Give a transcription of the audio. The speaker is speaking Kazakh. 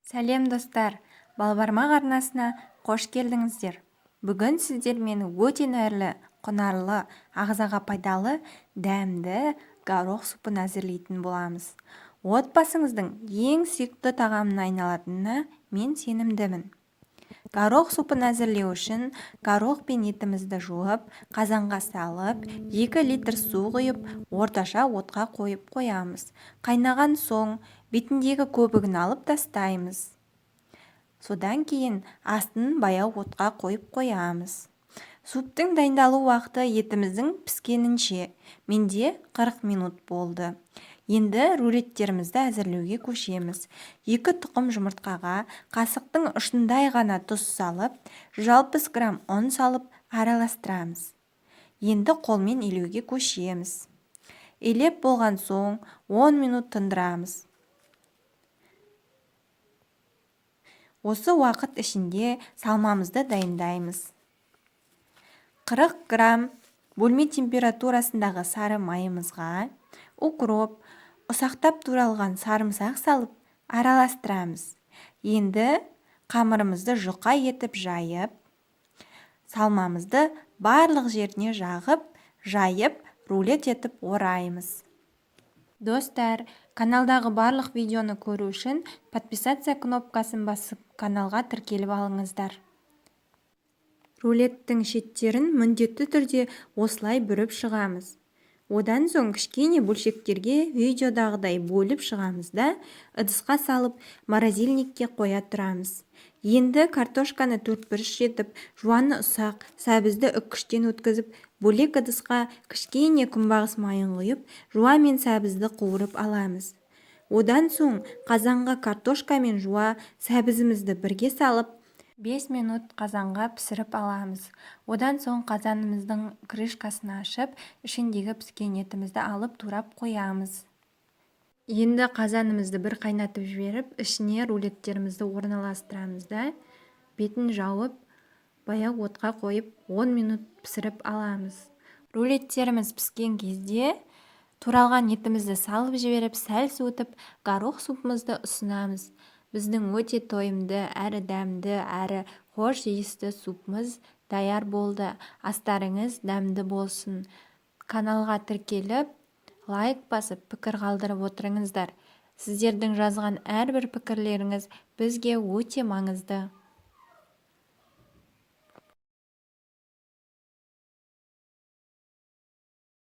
Сәлем достар, Балбармақ арнасына қош келдіңіздер. Бүгін сіздермен өте нәрлі, құнарлы, ағзаға пайдалы, дәмді горох супын әзірлейтін боламыз. Отбасыңыздың ең сүйікті тағамына айналатынына мен сенімдімін. Горох супын әзірлеу үшін горох пен етімізді жуып, қазанға салып, 2 литр су құйып, орташа отқа қойып қоямыз. Қайнаған соң бетіндегі көбігін алып тастаймыз. Содан кейін астын баяу отқа қойып қоямыз. Суптың дайындалу уақыты етіміздің піскенінше, менде 40 минут болды. Енді рулеттерімізді әзірлеуге көшеміз. 2 тұқым жұмыртқаға қасықтың ұшындай ғана тұз салып, 60 грамм ұн салып араластырамыз. Енді қолмен илеуге көшеміз. Илеп болған соң 10 минут тындырамыз. Осы уақыт ішінде салмамызды дайындаймыз. 40 грамм бөлме температурасындағы сары майымызға укроп, ұсақтап туралған сарымсақ салып араластырамыз. Енді қамырымызды жұқа етіп жайып, салмамызды барлық жеріне жағып, жайып, рулет етіп ораймыз. Достар, каналдағы барлық видеоны көру үшін подписаться кнопкасын басып, каналға тіркеліп алыңыздар. Рулеттің шеттерін міндетті түрде осылай бүріп шығамыз. Одан соң кішкене бөлшектерге видеодағыдай бөліп шығамыз да, ыдысқа салып, морозильникке қоя тұрамыз. Енді картошканы 4-1 етіп, жуаны ұсақ, сәбізді үккіштен өткізіп, бөлек ыдысқа кішкене күнбағыс майын құйып, жуа мен сәбізді қуырып аламыз. Одан соң қазанға картошка мен жуа сәбізімізді бірге салып, 5 минут қазанға пісіріп аламыз. Одан соң қазанымыздың крышкасын ашып, ішіндегі піскен етімізді алып турап қоямыз. Енді қазанымызды бір қайнатып жіберіп, ішіне рулеттерімізді орналастырамыз да, бетін жауып, баяу отқа қойып 10 минут пісіріп аламыз. Рулеттеріміз піскен кезде туралған етімізді салып жіберіп, сәл суытып, горох супымызды ұсынамыз. Біздің өте тойымды, әрі дәмді, әрі хош иісті супымыз даяр болды. Астарыңыз дәмді болсын. Каналға тіркеліп, лайк басып, пікір қалдырып отырыңыздар. Сіздердің жазған әрбір пікірлеріңіз бізге өте маңызды.